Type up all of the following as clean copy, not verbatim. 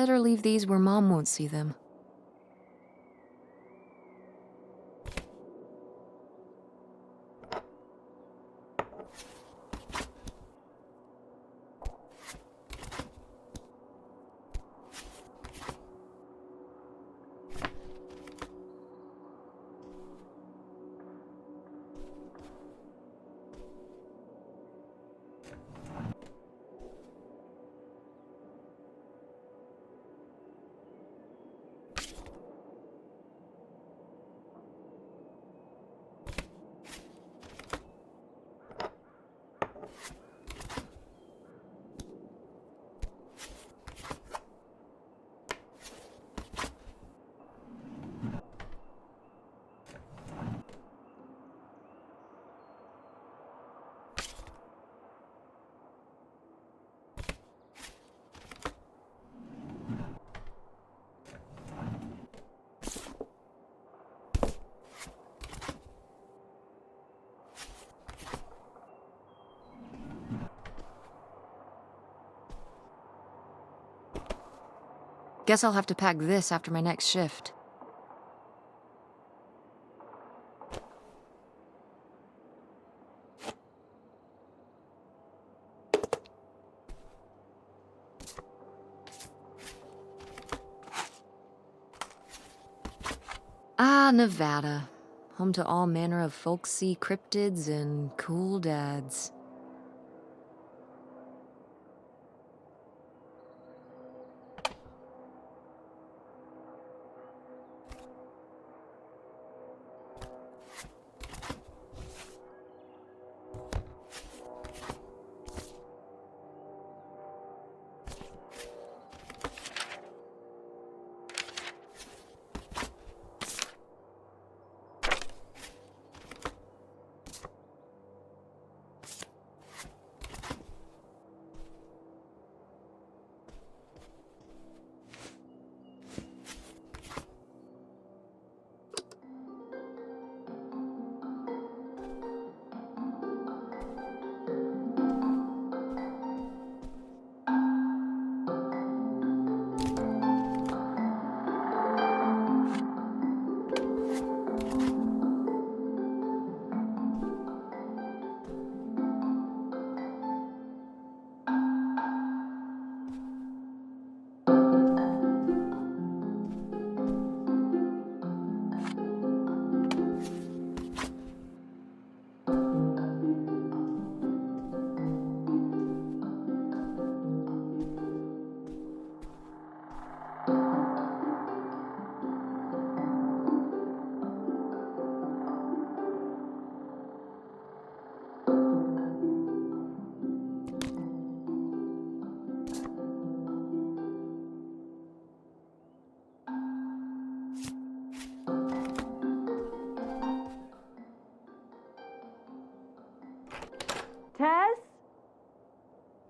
Better leave these where Mom won't see them. Guess I'll have to pack this after my next shift. Ah, Nevada. Home to all manner of folksy cryptids and cool dads.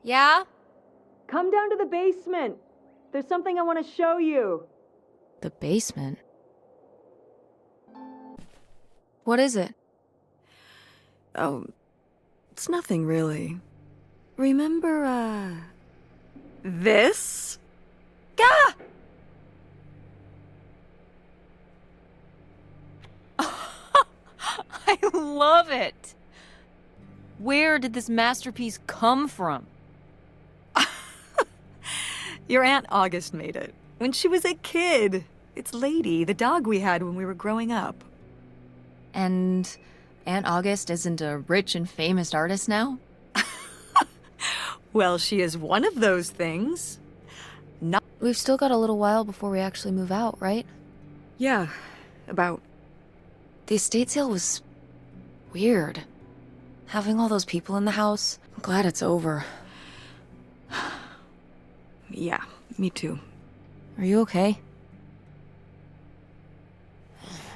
Yeah? Come down to the basement. There's something I want to show you. The basement? What is it? Oh, it's nothing really. Remember, this? Gah! I love it! Where did this masterpiece come from? Your Aunt August made it. When she was a kid. It's Lady, the dog we had when we were growing up. And Aunt August isn't a rich and famous artist now? Well, she is one of those things. We've still got a little while before we actually move out, right? Yeah, about. The estate sale was weird. Having all those people in the house, I'm glad it's over. Yeah, me too. Are you okay?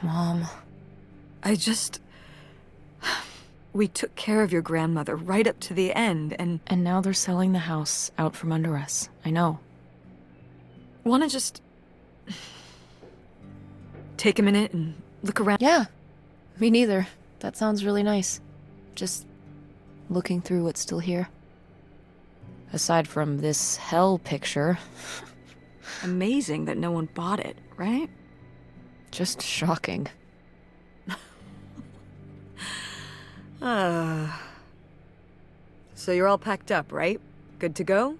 Mom. We took care of your grandmother right up to the end, and And now they're selling the house out from under us. I know. wanna just take a minute and look around? Yeah, me neither. That sounds really nice. Just looking through what's still here. Aside from this hell picture. Amazing that no one bought it, right? Just shocking. So you're all packed up, right? Good to go?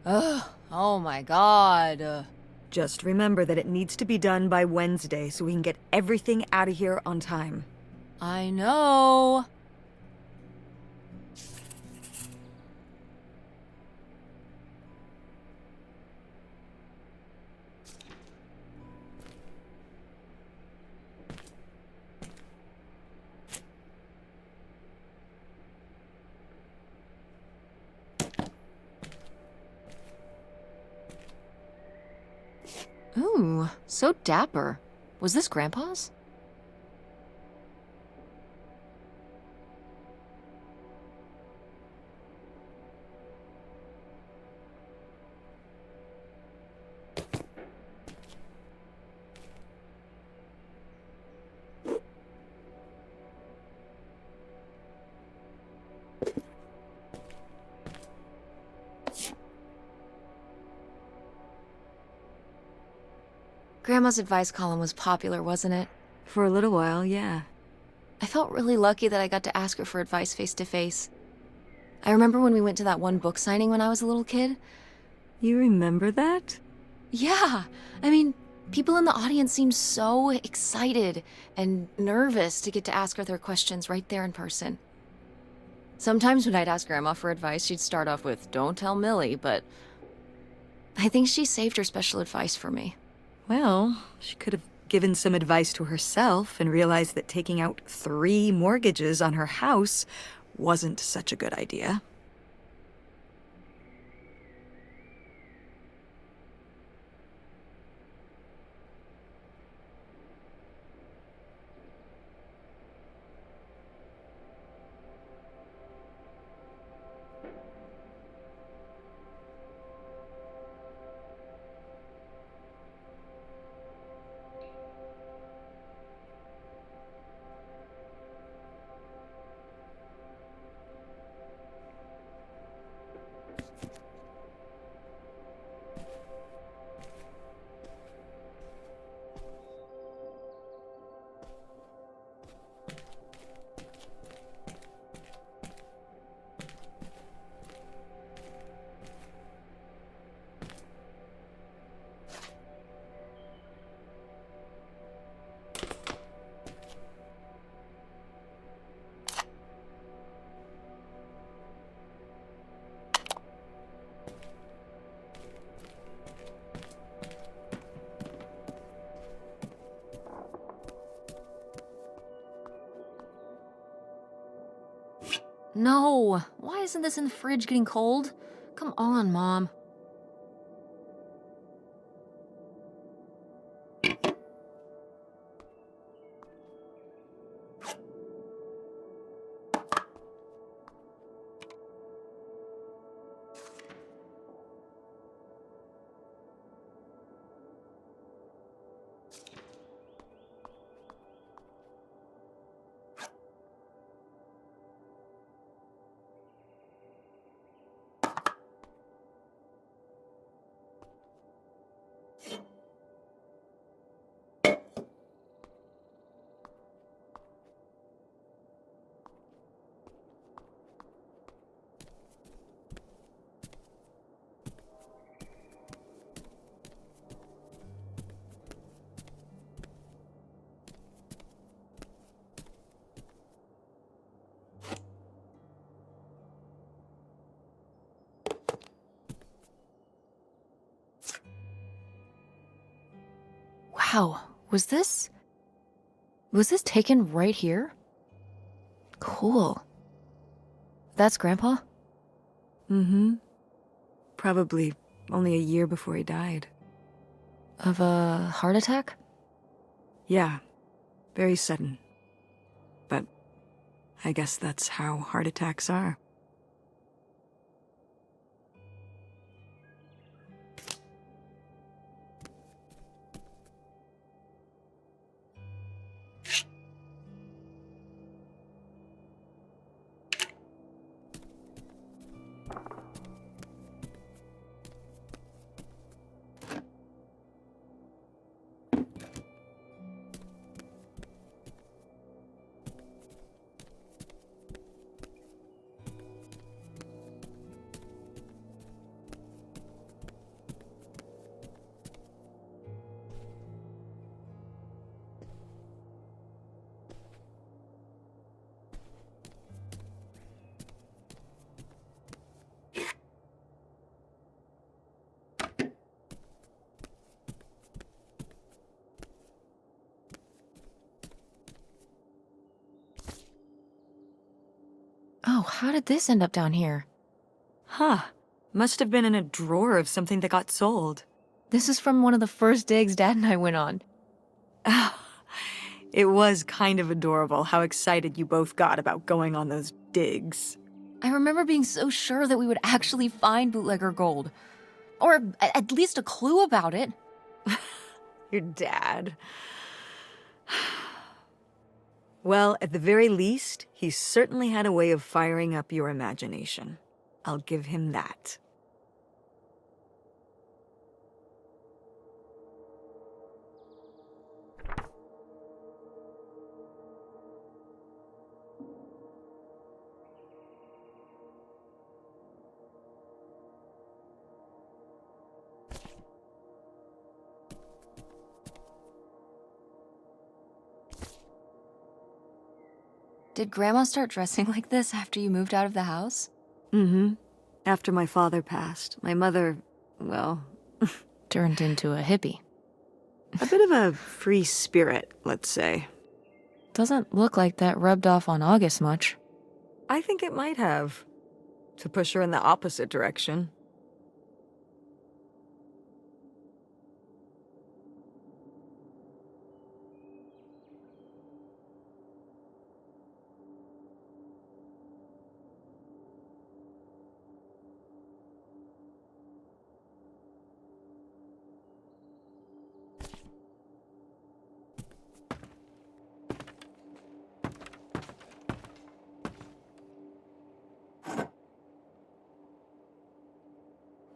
Ugh, oh my god. Just remember that it needs to be done by Wednesday so we can get everything out of here on time. I know. Ooh, so dapper. Was this Grandpa's? Grandma's advice column was popular, wasn't it? For a little while, yeah. I felt really lucky that I got to ask her for advice face to face. I remember when we went to that one book signing when I was a little kid. You remember that? Yeah, I mean, people in the audience seemed so excited and nervous to get to ask her their questions right there in person. Sometimes when I'd ask Grandma for advice, she'd start off with, "Don't tell Millie," but I think she saved her special advice for me. Well, she could have given some advice to herself and realized that taking out 3 mortgages on her house wasn't such a good idea. No, why isn't this in the fridge getting cold? Come on, Mom. Wow, was this taken right here? Cool. That's Grandpa? Mm-hmm. Probably only a year before he died. Of a heart attack? Yeah, very sudden. But I guess that's how heart attacks are. Oh, how did this end up down here? Huh. Must have been in a drawer of something that got sold. This is from one of the first digs Dad and I went on. It was kind of adorable how excited you both got about going on those digs. I remember being so sure that we would actually find bootlegger gold. Or at least a clue about it. Your dad. Well, at the very least, he certainly had a way of firing up your imagination. I'll give him that. Did Grandma start dressing like this after you moved out of the house? Mm-hmm. After my father passed, my mother, well, Turned into a hippie. a bit of a free spirit, let's say. Doesn't look like that rubbed off on August much. I think it might have. To push her in the opposite direction.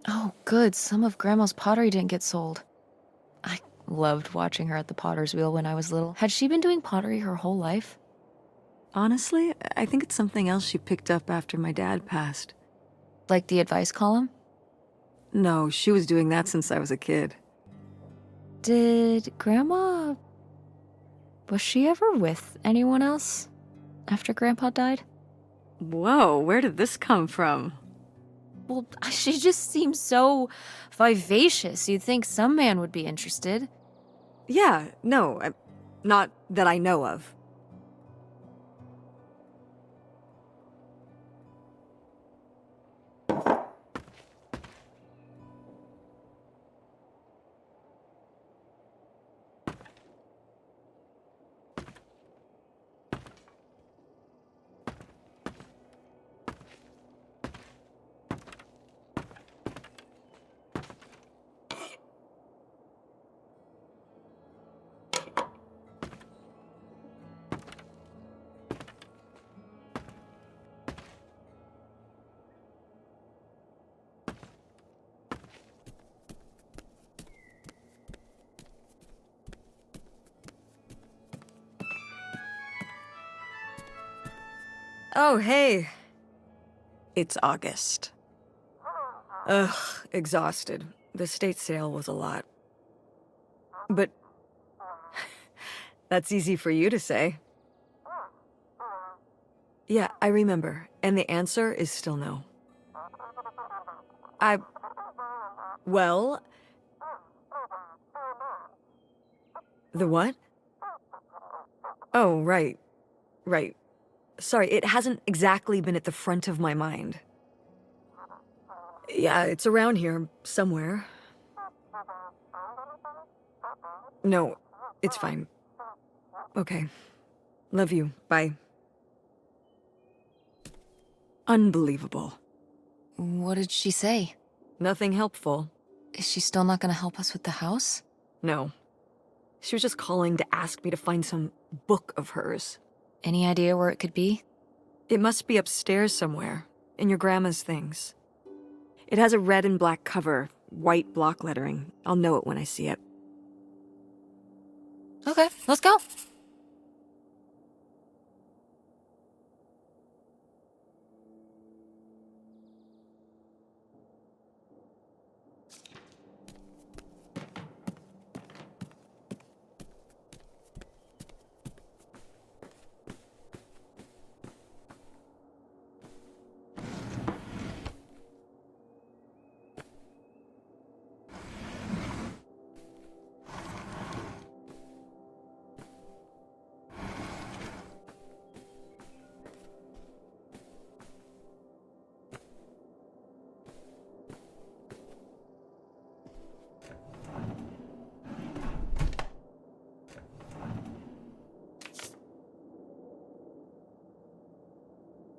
Oh, good. Some of Grandma's pottery didn't get sold. I loved watching her at the potter's wheel when I was little. Had she been doing pottery her whole life? Honestly, I think it's something else she picked up after my dad passed. Like the advice column? No, she was doing that since I was a kid. Did Grandma... Was she ever with anyone else after Grandpa died? Whoa, where did this come from? Well, she just seems so vivacious. You'd think some man would be interested. Yeah, no, not that I know of. Oh, hey. It's August. Ugh, exhausted. The state sale was a lot. But that's easy for you to say. Yeah, I remember. And the answer is still no. Well... The what? Oh, right. Right. Sorry, it hasn't exactly been at the front of my mind. Yeah, it's around here, somewhere. No, it's fine. Okay. Love you. Bye. Unbelievable. What did she say? Nothing helpful. Is she still not gonna help us with the house? No. She was just calling to ask me to find some book of hers. Any idea where it could be? It must be upstairs somewhere, in your grandma's things. It has a red and black cover, white block lettering. I'll know it when I see it. Okay, let's go.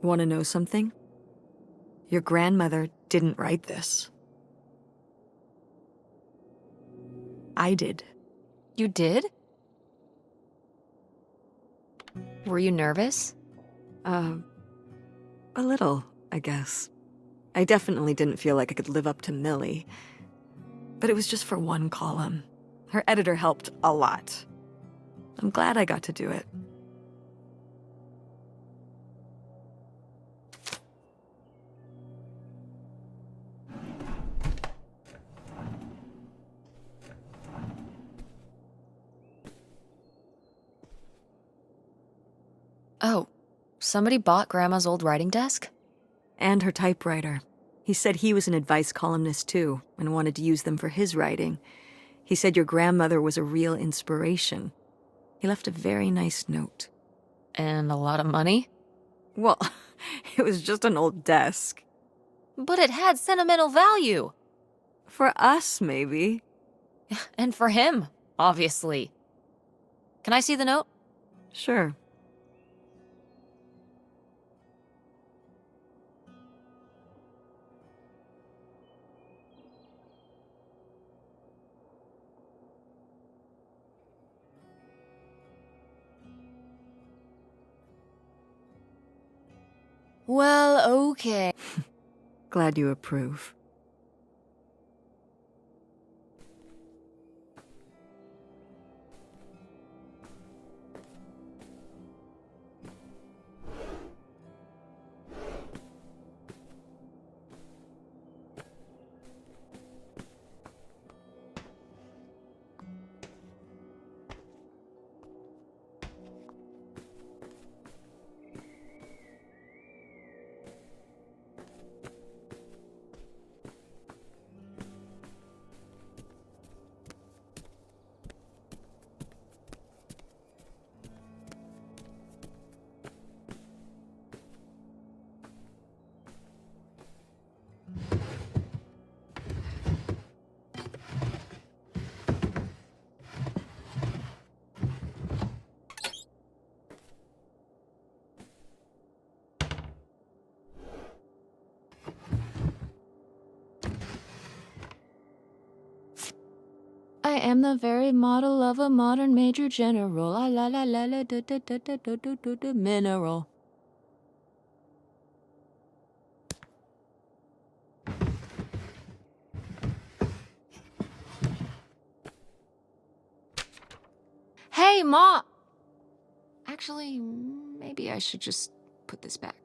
Want to know something? Your grandmother didn't write this. I did. You did? Were you nervous? A little, I guess. I definitely didn't feel like I could live up to Millie. But it was just for one column. Her editor helped a lot. I'm glad I got to do it. Oh, somebody bought Grandma's old writing desk? And her typewriter. He said he was an advice columnist too, and wanted to use them for his writing. He said your grandmother was a real inspiration. He left a very nice note. And a lot of money? Well, it was just an old desk. But it had sentimental value. For us, maybe. And for him, obviously. Can I see the note? Sure. Well, okay. Glad you approve. I am the very model of a modern major general. La la la la la da da da da da da da da mineral. Hey, Ma! Actually, maybe I should just put this back.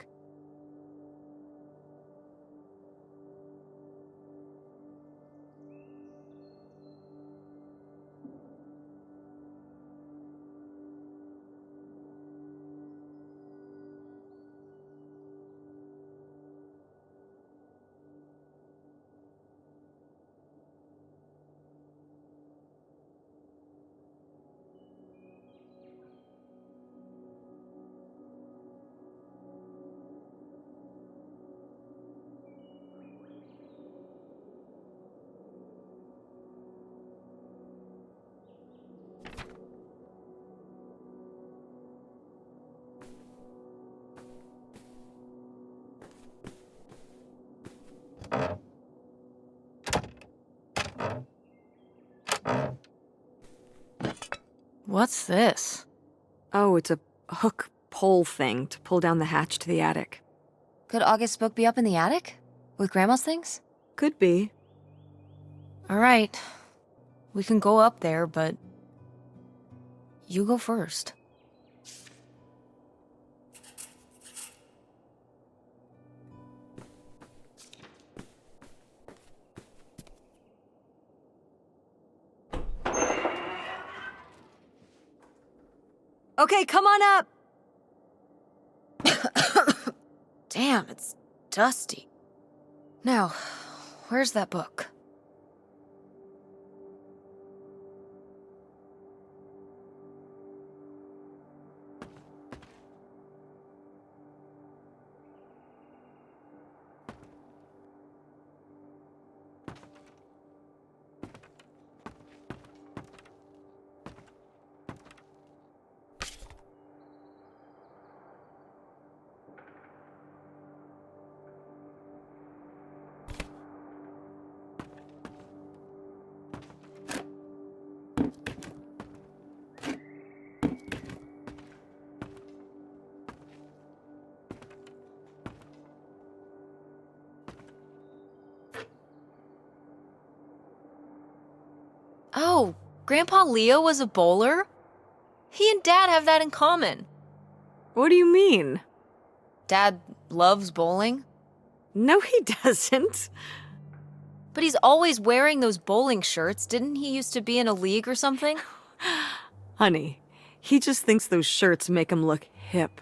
What's this? Oh, it's a hook pole thing to pull down the hatch to the attic. Could August's book be up in the attic? With Grandma's things? Could be. Alright. We can go up there, but... you go first. Okay, come on up! Damn, it's dusty. Now, where's that book? Oh, Grandpa Leo was a bowler? He and Dad have that in common. What do you mean? Dad loves bowling, No, he doesn't. but he's always wearing those bowling shirts. Didn't he used to be in a league or something? Honey, he just thinks those shirts make him look hip.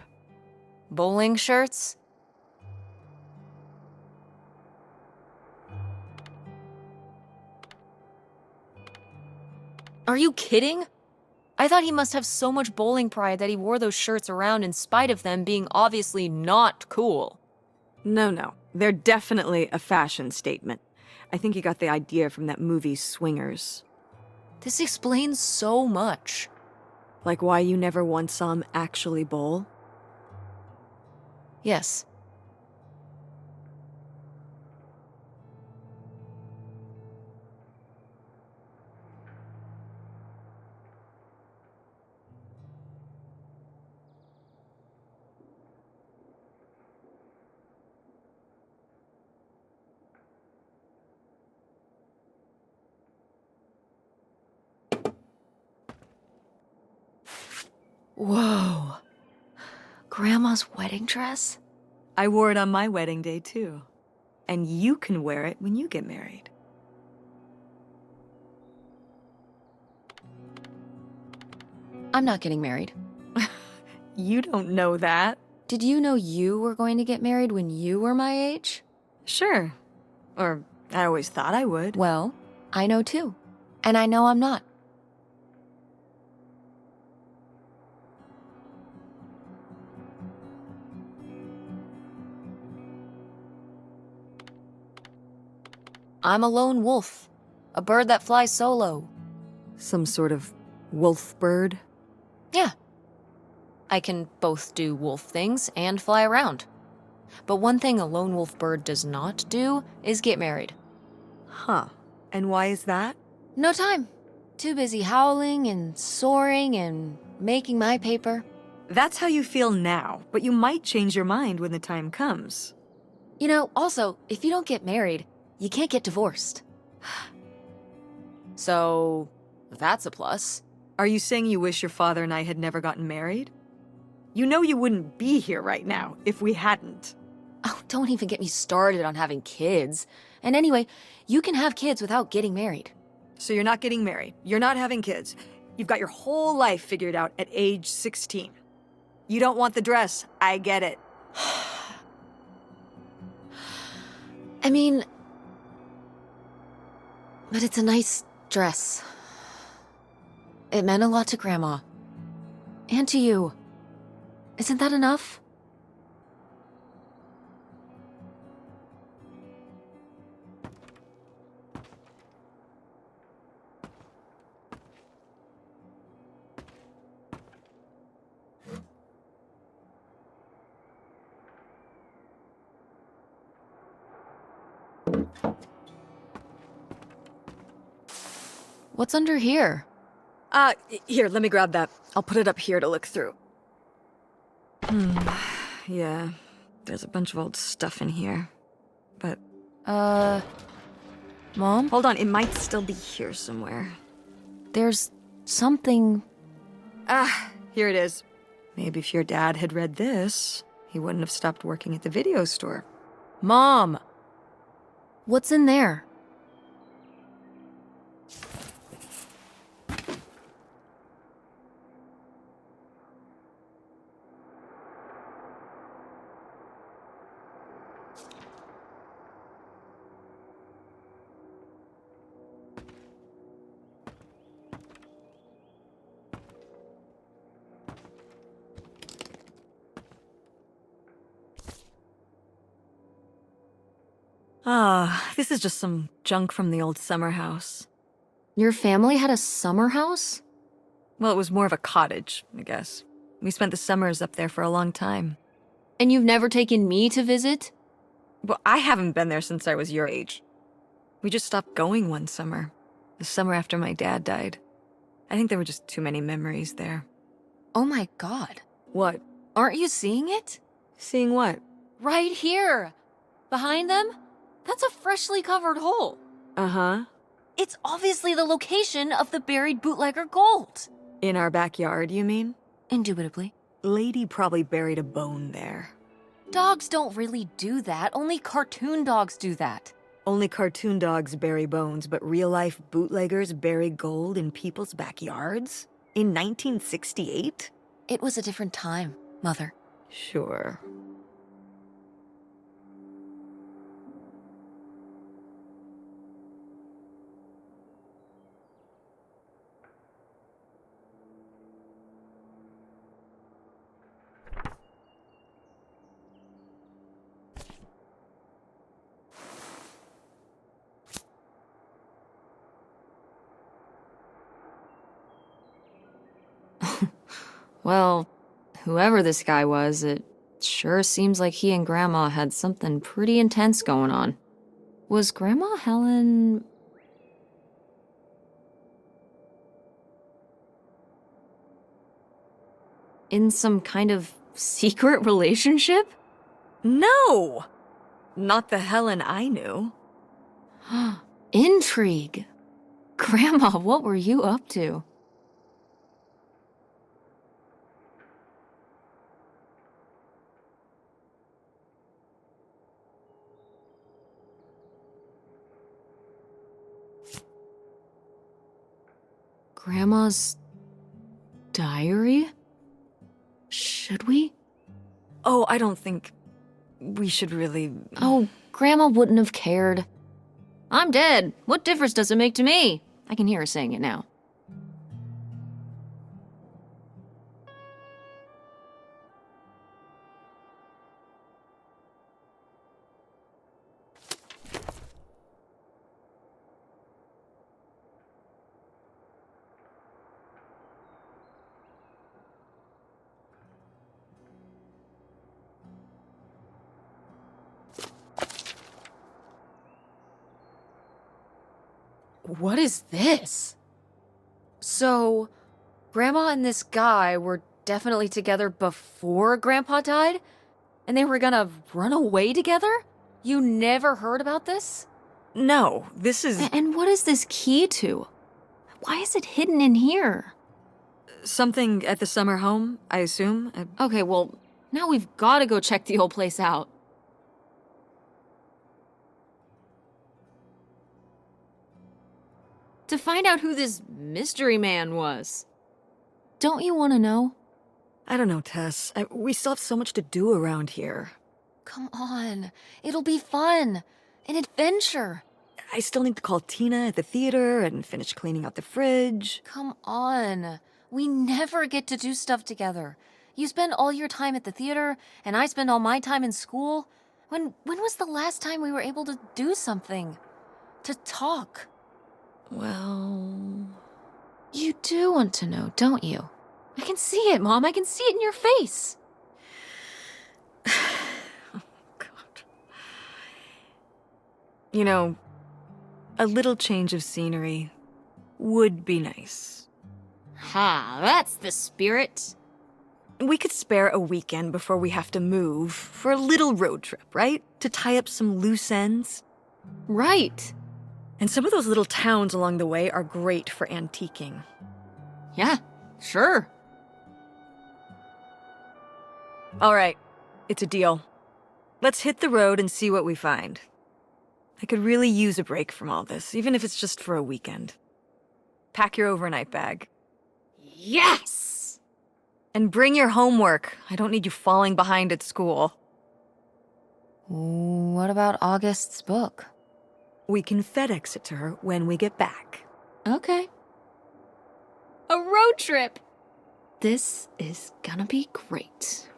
Bowling shirts? Are you kidding? I thought he must have so much bowling pride that he wore those shirts around in spite of them being obviously not cool. No. They're definitely a fashion statement. I think he got the idea from that movie Swingers. This explains so much. Like why you never once saw him actually bowl? Yes. Whoa. Grandma's wedding dress? I wore it on my wedding day, too. And you can wear it when you get married. I'm not getting married. You don't know that. Did you know you were going to get married when you were my age? Sure. Or I always thought I would. Well, I know too. And I know I'm not. I'm a lone wolf. A bird that flies solo. Some sort of wolf bird? Yeah. I can both do wolf things and fly around. But one thing a lone wolf bird does not do is get married. Huh. And why is that? No time. Too busy howling and soaring and making my paper. That's how you feel now, but you might change your mind when the time comes. You know, also, if you don't get married, you can't get divorced. So, that's a plus. Are you saying you wish your father and I had never gotten married? You know you wouldn't be here right now if we hadn't. Oh, don't even get me started on having kids. And anyway, you can have kids without getting married. So you're not getting married. You're not having kids. You've got your whole life figured out at age 16. You don't want the dress. I get it. I mean... but it's a nice dress. It meant a lot to Grandma. And to you. Isn't that enough? What's under here? Here, let me grab that. I'll put it up here to look through. Yeah, there's a bunch of old stuff in here. But... Mom? Hold on, it might still be here somewhere. There's something... Here it is. Maybe if your dad had read this, he wouldn't have stopped working at the video store. Mom! What's in there? This is just some junk from the old summer house. Your family had a summer house? Well, it was more of a cottage, I guess. We spent the summers up there for a long time. And you've never taken me to visit? Well, I haven't been there since I was your age. We just stopped going one summer. The summer after my dad died. I think there were just too many memories there. Oh my god. What? Aren't you seeing it? Seeing what? Right here! Behind them? That's a freshly covered hole. Uh-huh. It's obviously the location of the buried bootlegger gold. In our backyard, you mean? Indubitably. Lady probably buried a bone there. Dogs don't really do that. Only cartoon dogs do that. Only cartoon dogs bury bones, but real-life bootleggers bury gold in people's backyards? In 1968? It was a different time, Mother. Sure. Well, whoever this guy was, it sure seems like he and Grandma had something pretty intense going on. Was Grandma Helen... in some kind of secret relationship? No! Not the Helen I knew. Intrigue. Grandma, what were you up to? Grandma's diary? Should we? Oh, I don't think we should really... Oh, Grandma wouldn't have cared. I'm dead. What difference does it make to me? I can hear her saying it now. What is this? So, Grandma and this guy were definitely together before Grandpa died? And they were gonna run away together? You never heard about this? No, this is... And what is this key to? Why is it hidden in here? something at the summer home, I assume? Okay, well, now we've gotta go check the old place out. To find out who this mystery man was. Don't you want to know? I don't know, Tess. We still have so much to do around here. Come on. It'll be fun. An adventure. I still need to call Tina at the theater and finish cleaning out the fridge. Come on. We never get to do stuff together. You spend all your time at the theater, and I spend all my time in school. When was the last time we were able to do something? To talk? Well... You do want to know, don't you? I can see it, Mom. I can see it in your face. Oh, God. You know, a little change of scenery would be nice. Ha, that's the spirit. We could spare a weekend before we have to move for a little road trip, right? To tie up some loose ends. Right. And some of those little towns along the way are great for antiquing. Yeah, sure. All right, it's a deal. Let's hit the road and see what we find. I could really use a break from all this, even if it's just for a weekend. Pack your overnight bag. Yes! And bring your homework. I don't need you falling behind at school. What about August's book? We can FedEx it to her when we get back. Okay. A road trip! This is gonna be great.